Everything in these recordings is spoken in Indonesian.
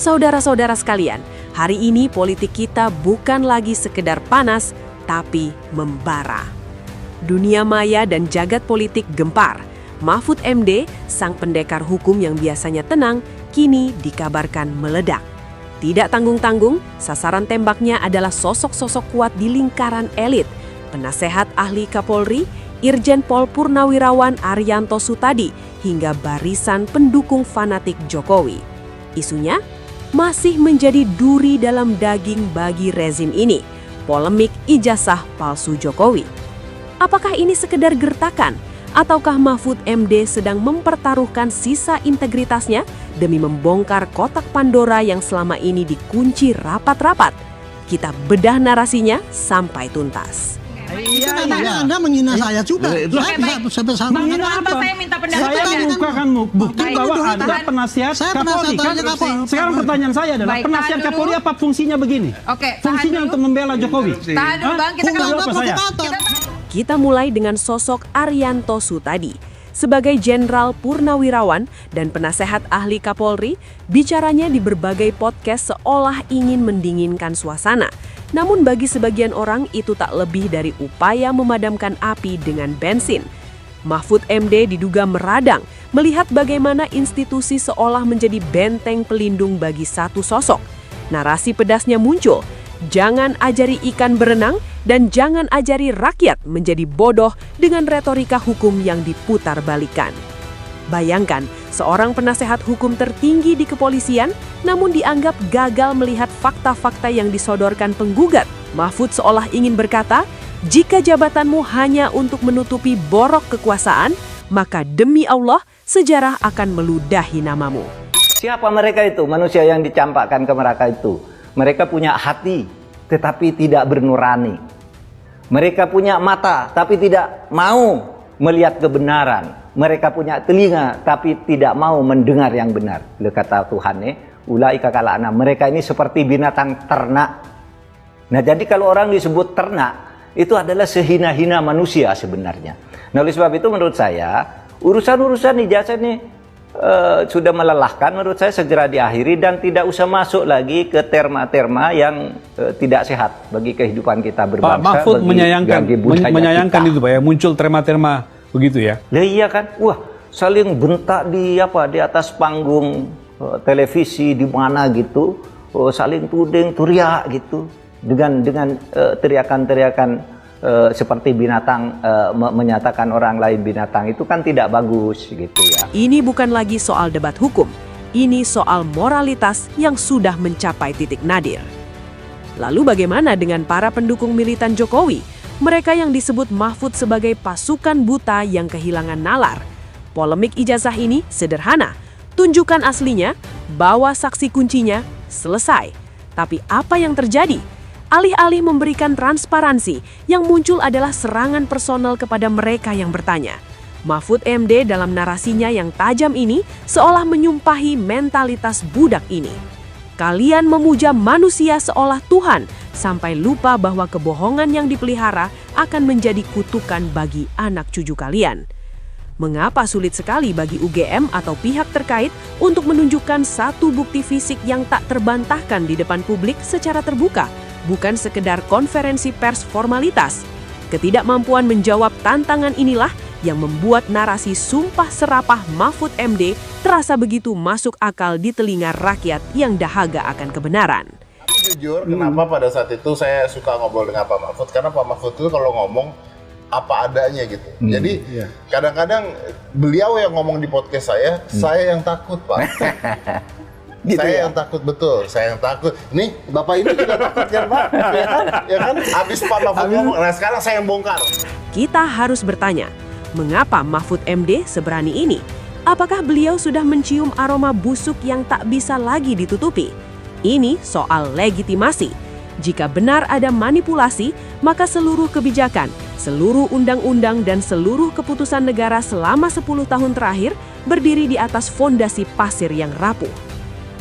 Saudara-saudara sekalian, hari ini politik kita bukan lagi sekedar panas, tapi membara. Dunia maya dan jagat politik gempar. Mahfud MD, sang pendekar hukum yang biasanya tenang, kini dikabarkan meledak. Tidak tanggung-tanggung, sasaran tembaknya adalah sosok-sosok kuat di lingkaran elit. Penasehat ahli Kapolri, Irjen Pol Purnawirawan Arianto Sutadi, hingga barisan pendukung fanatik Jokowi. Isunya masih menjadi duri dalam daging bagi rezim ini, polemik ijazah palsu Jokowi. Apakah ini sekedar gertakan, ataukah Mahfud MD sedang mempertaruhkan sisa integritasnya demi membongkar kotak Pandora yang selama ini dikunci rapat-rapat? Kita bedah narasinya sampai tuntas. Iya. Anda menghina saya juga. Menghina apa? Saya minta pendapat. Saya membukakan bukti bahwa Anda penasihat Kapolri. Sekarang pertanyaan saya adalah, penasihat Kapolri apa fungsinya begini? Fungsinya untuk membela Jokowi. Tahan dulu Bang, kita kan provokator. Kita mulai dengan sosok Arianto Sutadi. Sebagai Jenderal Purnawirawan dan penasehat ahli Kapolri, bicaranya di berbagai podcast seolah ingin mendinginkan suasana. Namun bagi sebagian orang itu tak lebih dari upaya memadamkan api dengan bensin. Mahfud MD diduga meradang melihat bagaimana institusi seolah menjadi benteng pelindung bagi satu sosok. Narasi pedasnya muncul, jangan ajari ikan berenang dan jangan ajari rakyat menjadi bodoh dengan retorika hukum yang diputar balikan. Bayangkan, seorang penasehat hukum tertinggi di kepolisian namun dianggap gagal melihat fakta-fakta yang disodorkan penggugat. Mahfud seolah ingin berkata, jika jabatanmu hanya untuk menutupi borok kekuasaan, maka demi Allah, sejarah akan meludahi namamu. Siapa mereka itu? Manusia yang dicampakkan ke mereka itu. Mereka punya hati, tetapi tidak bernurani. Mereka punya mata, tapi tidak mau melihat kebenaran. Mereka punya telinga, tapi tidak mau mendengar yang benar. Kata Tuhan, ulaika kala'na. Mereka ini seperti binatang ternak. Nah, jadi kalau orang disebut ternak, itu adalah sehina-hina manusia sebenarnya. Nah, oleh sebab itu menurut saya, urusan-urusan ijazah ini sudah melelahkan. Menurut saya segera diakhiri dan tidak usah masuk lagi ke terma-terma yang tidak sehat bagi kehidupan kita berbangsa. Pak Mahfud menyayangkan itu Pak ya, muncul terma-terma begitu ya. Lah iya kan, wah saling bentak di atas panggung televisi di mana gitu, saling tuding teriak gitu dengan teriakan-teriakan seperti binatang, menyatakan orang lain binatang, itu kan tidak bagus gitu ya. Ini bukan lagi soal debat hukum, ini soal moralitas yang sudah mencapai titik nadir. Lalu bagaimana dengan para pendukung militan Jokowi? Mereka yang disebut Mahfud sebagai pasukan buta yang kehilangan nalar. Polemik ijazah ini sederhana, tunjukkan aslinya, bawa saksi kuncinya, selesai. Tapi apa yang terjadi? Alih-alih memberikan transparansi, yang muncul adalah serangan personal kepada mereka yang bertanya. Mahfud MD dalam narasinya yang tajam ini seolah menyumpahi mentalitas budak ini. Kalian memuja manusia seolah Tuhan, sampai lupa bahwa kebohongan yang dipelihara akan menjadi kutukan bagi anak cucu kalian. Mengapa sulit sekali bagi UGM atau pihak terkait untuk menunjukkan satu bukti fisik yang tak terbantahkan di depan publik secara terbuka? Bukan sekedar konferensi pers formalitas. Ketidakmampuan menjawab tantangan inilah yang membuat narasi sumpah serapah Mahfud MD terasa begitu masuk akal di telinga rakyat yang dahaga akan kebenaran. Jujur, kenapa pada saat itu saya suka ngobrol dengan Pak Mahfud? Karena Pak Mahfud itu kalau ngomong apa adanya gitu. Jadi kadang-kadang beliau yang ngomong di podcast saya yang takut Pak. Gitu saya yang takut, betul, saya yang takut. Nih, Bapak ini juga takut kan Pak? Ya kan? Habis Pak Mahfud ngomong, nah sekarang saya yang bongkar. Kita harus bertanya, mengapa Mahfud MD seberani ini? Apakah beliau sudah mencium aroma busuk yang tak bisa lagi ditutupi? Ini soal legitimasi. Jika benar ada manipulasi, maka seluruh kebijakan, seluruh undang-undang dan seluruh keputusan negara selama 10 tahun terakhir berdiri di atas fondasi pasir yang rapuh.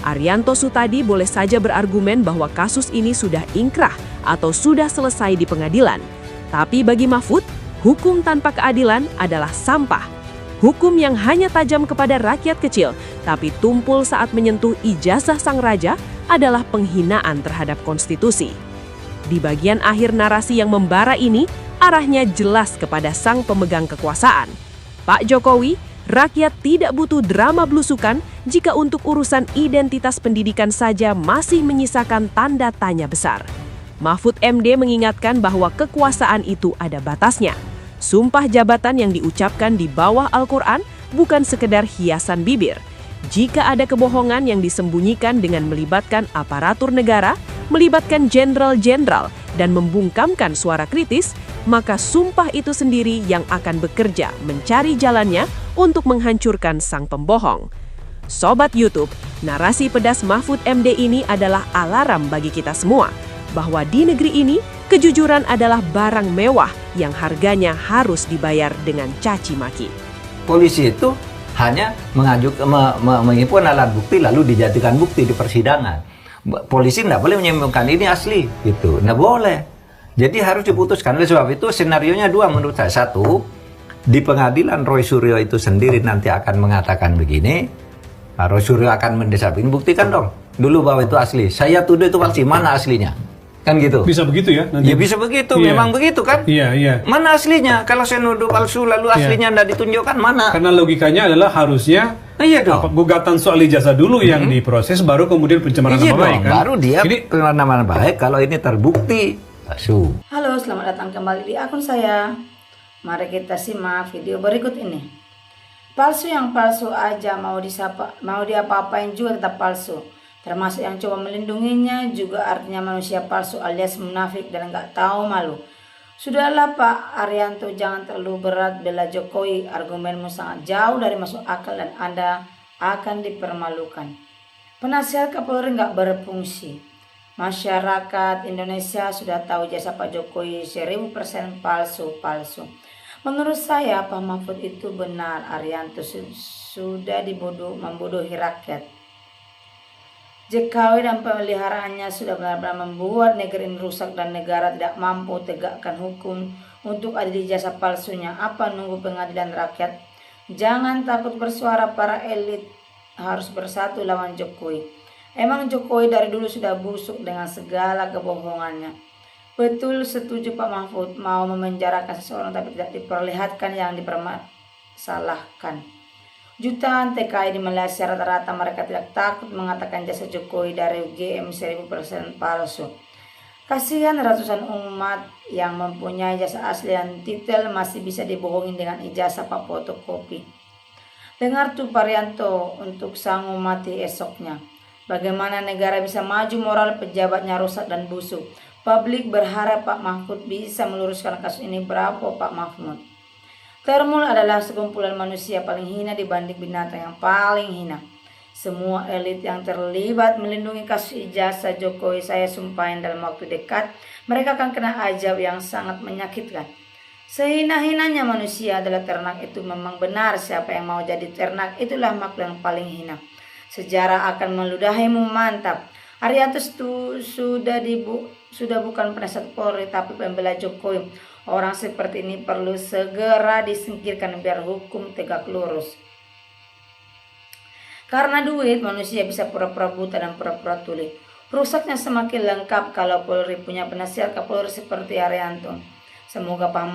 Arianto Sutadi boleh saja berargumen bahwa kasus ini sudah ingkrah atau sudah selesai di pengadilan. Tapi bagi Mahfud, hukum tanpa keadilan adalah sampah. Hukum yang hanya tajam kepada rakyat kecil, tapi tumpul saat menyentuh ijazah sang raja adalah penghinaan terhadap konstitusi. Di bagian akhir narasi yang membara ini, arahnya jelas kepada sang pemegang kekuasaan. Pak Jokowi, rakyat tidak butuh drama blusukan jika untuk urusan identitas pendidikan saja masih menyisakan tanda tanya besar. Mahfud MD mengingatkan bahwa kekuasaan itu ada batasnya. Sumpah jabatan yang diucapkan di bawah Al-Quran bukan sekedar hiasan bibir. Jika ada kebohongan yang disembunyikan dengan melibatkan aparatur negara, melibatkan jenderal-jenderal, dan membungkamkan suara kritis, maka sumpah itu sendiri yang akan bekerja mencari jalannya untuk menghancurkan sang pembohong. Sobat YouTube, narasi pedas Mahfud MD ini adalah alarm bagi kita semua, bahwa di negeri ini, kejujuran adalah barang mewah yang harganya harus dibayar dengan caci maki. Polisi itu hanya mengimpun alat bukti lalu dijadikan bukti di persidangan. Polisi tidak boleh menyimpulkan ini asli, gitu. Tidak boleh. Jadi harus diputuskan. Oleh sebab itu senarionya dua menurut saya. Satu, di pengadilan Roy Suryo itu sendiri nanti akan mengatakan begini. Roy Suryo akan mendesak, ini buktikan dong dulu bahwa itu asli. Saya tuduh itu palsu, mana aslinya? Kan gitu. Bisa begitu ya nanti? Ya bisa begitu, memang begitu kan? Iya. Mana aslinya? Kalau saya nuduh palsu lalu aslinya tidak ditunjukkan, mana? Karena logikanya adalah harusnya gugatan soal ijazah dulu yang diproses, baru kemudian pencemaran nama baik kan? Baru dia pencemaran nama baik kalau ini terbukti palsu. Halo, selamat datang kembali di akun saya. Mari kita simak video berikut ini. Palsu yang palsu aja mau diapa-apain juga tetap palsu. Termasuk yang coba melindunginya juga artinya manusia palsu alias munafik dan nggak tahu malu. Sudahlah Pak Arianto, jangan terlalu berat bela Jokowi. Argumenmu sangat jauh dari masuk akal dan Anda akan dipermalukan. Penasihat Kapolri nggak berfungsi. Masyarakat Indonesia sudah tahu jasa Pak Jokowi 1000% palsu. Menurut saya Pak Mahfud itu benar. Arianto sudah membodohi rakyat. Jokowi dan pemeliharaannya sudah benar-benar membuat negeri ini rusak dan negara tidak mampu tegakkan hukum untuk adil jasa palsunya. Apa nunggu pengadilan rakyat? Jangan takut bersuara, para elit harus bersatu lawan Jokowi. Emang Jokowi dari dulu sudah busuk dengan segala kebohongannya. Betul, setuju Pak Mahfud mau memenjarakan seseorang tapi tidak diperlihatkan yang dipermasalahkan. Jutaan TKI di Malaysia rata-rata mereka tidak takut mengatakan jasa Jokowi dari UGM 1000% palsu. Kasihan ratusan umat yang mempunyai jasa asli dan titel masih bisa dibohongin dengan ijazah Pak fotokopi. Dengar tuh Arianto untuk sanggup mati esoknya. Bagaimana negara bisa maju moral pejabatnya rusak dan busuk. Publik berharap Pak Mahfud bisa meluruskan kasus ini. Bravo Pak Mahfud. Termul adalah sekumpulan manusia paling hina dibanding binatang yang paling hina. Semua elit yang terlibat melindungi kasus ijazah Jokowi saya sumpahin dalam waktu dekat, mereka akan kena azab yang sangat menyakitkan. Sehina-hinanya manusia adalah ternak, itu memang benar. Siapa yang mau jadi ternak itulah makhluk yang paling hina. Sejarah akan meludahimu, mantap. Arianto sudah bukan penasihat Polri tapi pembela Jokowi. Orang seperti ini perlu segera disingkirkan biar hukum tegak lurus. Karena duit, manusia bisa pura-pura buta dan pura-pura tuli. Rusaknya semakin lengkap kalau Polri punya penasihat Kapolri seperti Arianto. Semoga Pak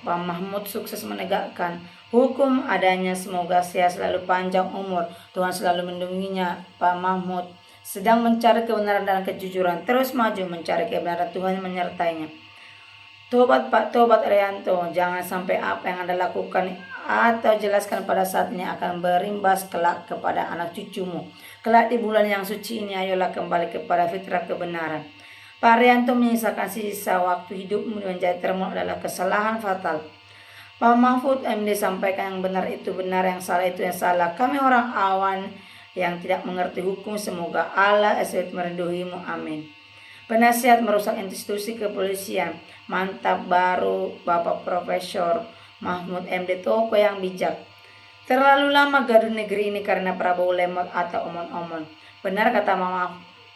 Mahfud sukses menegakkan hukum adanya. Semoga saya selalu panjang umur. Tuhan selalu melindunginya. Pak Mahfud sedang mencari kebenaran dan kejujuran. Terus maju mencari kebenaran, Tuhan menyertainya. Tobat Pak, tobat Arianto. Jangan sampai apa yang Anda lakukan atau jelaskan pada saat ini akan berimbas kelak kepada anak cucumu. Kelak di bulan yang suci ini, ayolah kembali kepada fitrah kebenaran. Pak Arianto menyisakan sisa waktu hidupmu menjadi termul adalah kesalahan fatal. Pak Mahfud MD sampaikan yang benar itu benar, yang salah itu yang salah. Kami orang awan yang tidak mengerti hukum, semoga Allah SWT merinduimu, amin. Penasihat merusak institusi kepolisian. Mantap baru Bapak Profesor Mahfud MD, tokoh yang bijak. Terlalu lama gaduh negeri ini karena Prabowo lemot atau omon-omon. Benar kata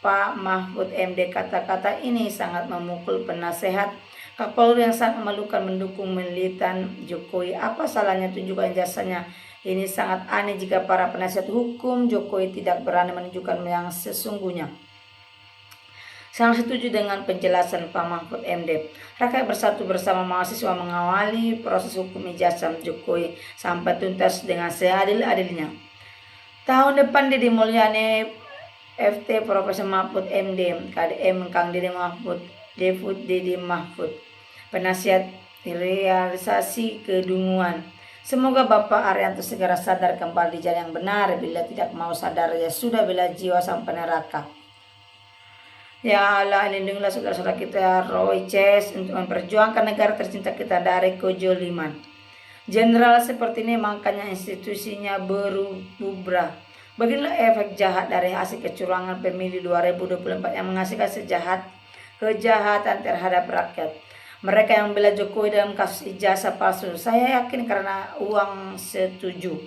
Pak Mahfud MD, kata-kata ini sangat memukul penasehat Kapolri yang sangat memalukan mendukung militan Jokowi. Apa salahnya tunjukkan jasanya? Ini sangat aneh jika para penasihat hukum Jokowi tidak berani menunjukkan yang sesungguhnya. Sangat setuju dengan penjelasan Pak Mahfud MD. Rakyat bersatu bersama mahasiswa mengawali proses hukum ijazah Jokowi sampai tuntas dengan seadil-adilnya. Tahun depan Deddy Mulyani, FT Profesor Mahfud MD, KDM Kang Deddy Mahfud, Defut Deddy Mahfud, penasihat realisasi kedunguan. Semoga Bapak Arianto segera sadar kembali di jalan yang benar. Bila tidak mau sadar, ya sudah, bela jiwa sampai neraka. Ya Allah, lindungilah saudara-saudara kita Roy Ces untuk memperjuangkan negara tercinta kita dari kejoliman. Jenderal seperti ini makanya institusinya berubah. Beginilah efek jahat dari hasil kecurangan pemilu 2024 yang menghasilkan kejahatan terhadap rakyat. Mereka yang membela Jokowi dalam kasus ijazah palsu, saya yakin karena uang setuju.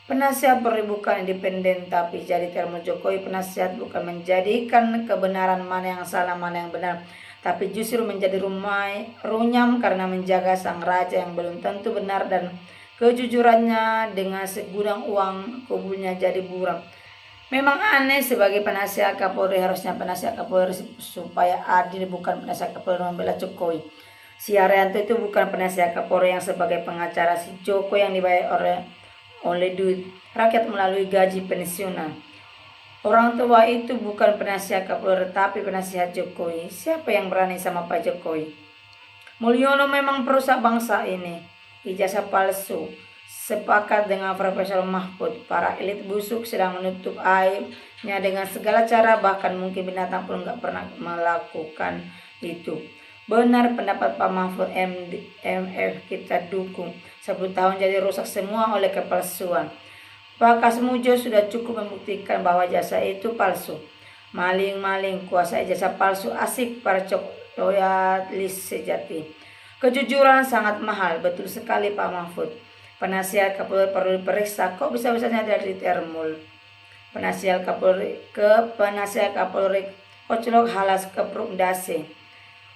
Penasihat Polri bukan independen, tapi jadi termo Jokowi. Penasihat bukan menjadikan kebenaran mana yang salah, mana yang benar, tapi justru menjadi runyam karena menjaga sang raja yang belum tentu benar dan kejujurannya. Dengan segudang uang kubunya jadi buram. Memang aneh, sebagai penasihat Kapolri harusnya penasihat Kapolri supaya adil, bukan penasihat Kapolri membela Jokowi. Si Arianto itu bukan penasihat Kapolri yang sebagai pengacara si Jokowi yang dibayar oleh duit rakyat melalui gaji pensiunan. Orang tua itu bukan penasihat Kapolri tapi penasihat Jokowi. Siapa yang berani sama Pak Jokowi? Mulyono memang perusak bangsa ini. Ijazah palsu. Sepakat dengan Profesor Mahfud, para elit busuk sedang menutup aibnya dengan segala cara, bahkan mungkin binatang pun nggak pernah melakukan itu. Benar pendapat Pak Mahfud MF, kita dukung. 10 tahun jadi rusak semua oleh kepalsuan. Pak Kasmujo sudah cukup membuktikan bahwa jasa itu palsu. Maling-maling kuasa ijazah palsu, asik para loyalis sejati. Kejujuran sangat mahal, betul sekali Pak Mahfud. Penasihat Kapolri perlu diperiksa, kok bisa-bisanya dari termul. Penasihat Kapolri koclok halas kepruk dasi.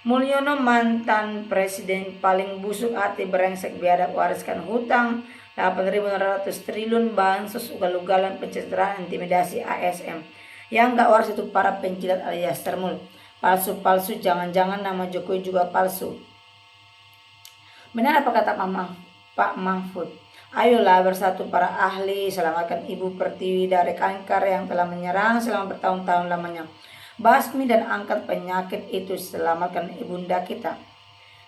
Mulyono mantan presiden paling busuk hati, brengsek, biadab, wariskan hutang 8.600 triliun, bansos, ugal-ugalan, pencitraan, intimidasi, ASN. Yang gak waras itu para penjilat alias termul. Palsu-palsu, jangan-jangan nama Jokowi juga palsu. Benar apa kata Pak Mahfud? Ayolah bersatu para ahli, selamatkan Ibu Pertiwi dari kanker yang telah menyerang selama bertahun-tahun lamanya. Basmi dan angkat penyakit itu, selamatkan ibunda kita.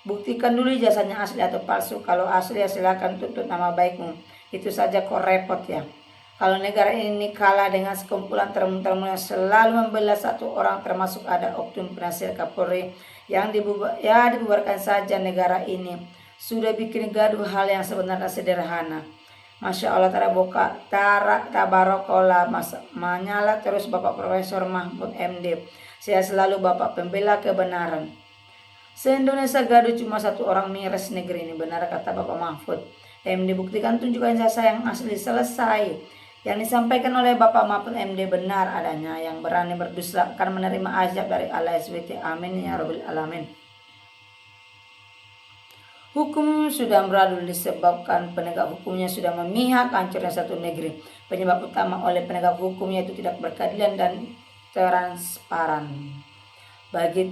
Buktikan dulu jasanya asli atau palsu. Kalau asli ya silakan tuntut nama baikmu. Itu saja kok repot ya. Kalau negara ini kalah dengan sekumpulan termul yang selalu membela satu orang, termasuk ada oknum penasihat Kapolri yang dibubarkan saja negara ini. Sudah bikin gaduh hal yang sebenarnya sederhana. Masya Allah, tabarakallah, menyala terus Bapak Profesor Mahfud MD. Saya selalu Bapak pembela kebenaran. Se-Indonesia gaduh cuma satu orang miras negeri ini, benar kata Bapak Mahfud MD. Buktikan, tunjukkan jasa yang asli, selesai. Yang disampaikan oleh Bapak Mahfud MD benar adanya. Yang berani berdusta akan menerima azab dari Allah SWT. Amin ya Rabbil Alamin. Hukum sudah beradu disebabkan penegak hukumnya sudah memihak hancurnya satu negeri. Penyebab utama oleh penegak hukumnya itu tidak berkeadilan dan transparan. Bagi